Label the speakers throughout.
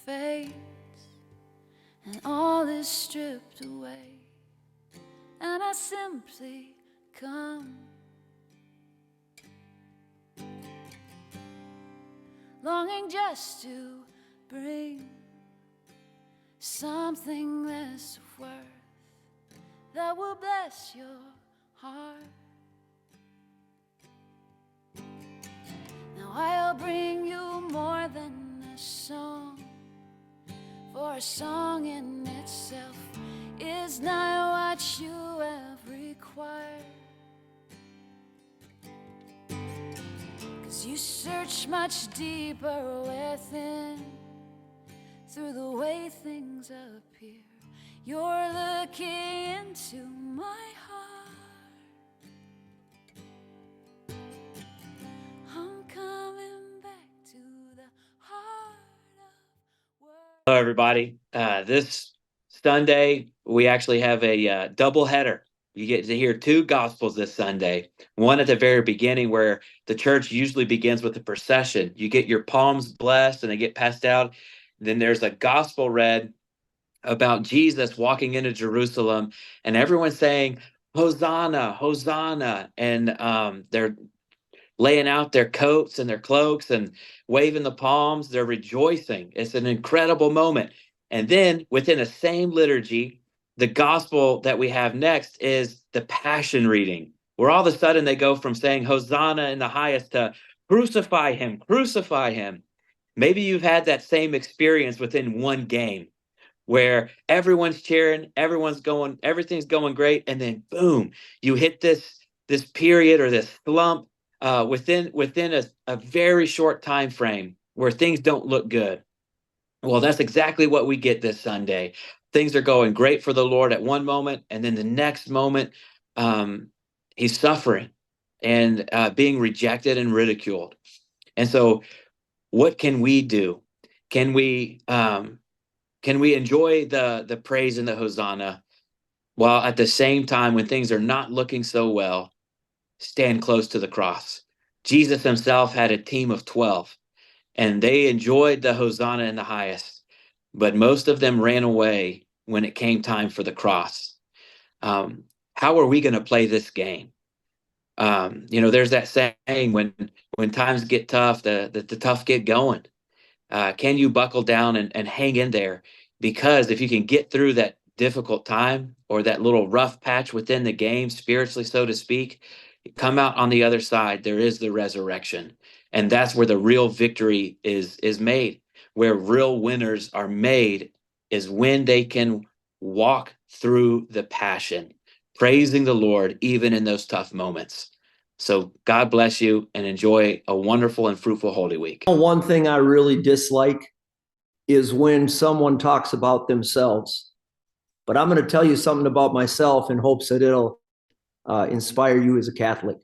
Speaker 1: fades and all is stripped away, and I simply come, longing just to bring something less of worth that will bless your heart. Now I'll bring you more than a song, for a song in itself is not what you have required. 'Cause you search much deeper within, through the way things appear. You're looking into my heart. I'm coming back to the heart of work.
Speaker 2: Hello, everybody. This Sunday, we actually have a double header. You get to hear two gospels this Sunday. One at the very beginning, where the church usually begins with a procession. You get your palms blessed and they get passed out. Then there's a gospel read about Jesus walking into Jerusalem, and everyone's saying, Hosanna, Hosanna. And they're laying out their coats and their cloaks and waving the palms. They're rejoicing. It's an incredible moment. And then within the same liturgy, the gospel that we have next is the Passion reading, where all of a sudden they go from saying Hosanna in the highest to crucify him, crucify him. Maybe you've had that same experience within one game where everyone's cheering, everyone's going, everything's going great, and then boom, you hit this period or this slump within a very short time frame where things don't look good. Well, that's exactly what we get this Sunday. Things are going great for the Lord at one moment, and then the next moment, he's suffering and being rejected and ridiculed. And so, what can we do? Can we enjoy the praise and the Hosanna, while at the same time, when things are not looking so well, stand close to the cross? Jesus himself had a team of 12, and they enjoyed the Hosanna in the highest, but most of them ran away when it came time for the cross. How are we going to play this game? There's that saying, when times get tough, the tough get going. Can you buckle down and hang in there? Because if you can get through that difficult time or that little rough patch within the game, spiritually, so to speak, come out on the other side, there is the resurrection. And that's where the real victory is made. Where real winners are made is when they can walk through the passion, praising the Lord even in those tough moments. So God bless you and enjoy a wonderful and fruitful Holy Week.
Speaker 3: One thing I really dislike is when someone talks about themselves. But I'm going to tell you something about myself in hopes that it'll inspire you as a Catholic.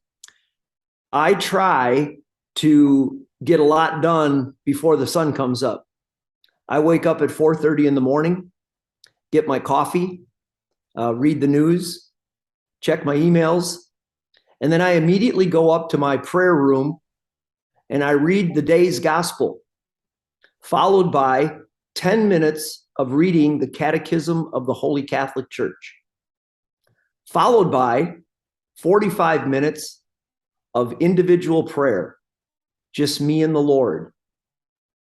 Speaker 3: I try to get a lot done before the sun comes up. I wake up at 4:30 in the morning, get my coffee, read the news, check my emails, and then I immediately go up to my prayer room and I read the day's gospel, followed by 10 minutes of reading the Catechism of the Holy Catholic Church, followed by 45 minutes of individual prayer, just me and the Lord.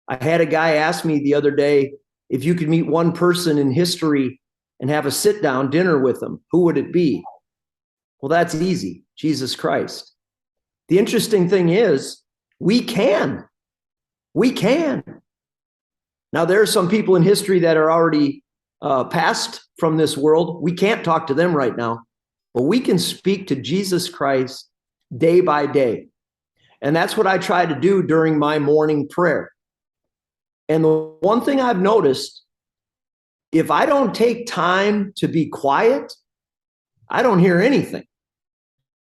Speaker 3: I had a guy ask me the other day, if you could meet one person in history and have a sit-down dinner with them, who would it be? Well, that's easy, Jesus Christ. The interesting thing is, we can. Now, there are some people in history that are already passed from this world. We can't talk to them right now, but we can speak to Jesus Christ day by day. And that's what I try to do during my morning prayer. And the one thing I've noticed, if I don't take time to be quiet, I don't hear anything.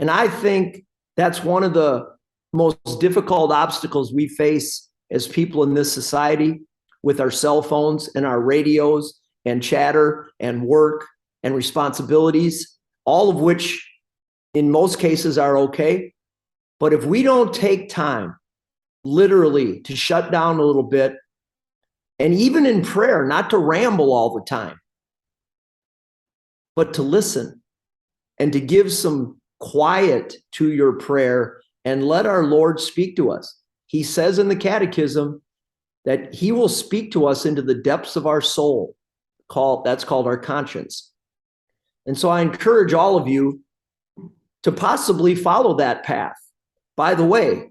Speaker 3: And I think that's one of the most difficult obstacles we face as people in this society, with our cell phones and our radios and chatter and work and responsibilities, all of which in most cases are okay. But if we don't take time literally to shut down a little bit And even in prayer, not to ramble all the time, but to listen and to give some quiet to your prayer and let our Lord speak to us. He says in the Catechism that he will speak to us into the depths of our soul. That's called our conscience. And so I encourage all of you to possibly follow that path. By the way,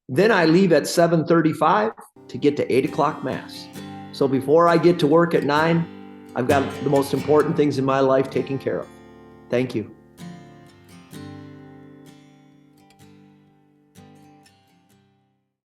Speaker 3: then I leave at 7:35 to get to 8 o'clock Mass. So before I get to work at 9, I've got the most important things in my life taken care of. Thank you.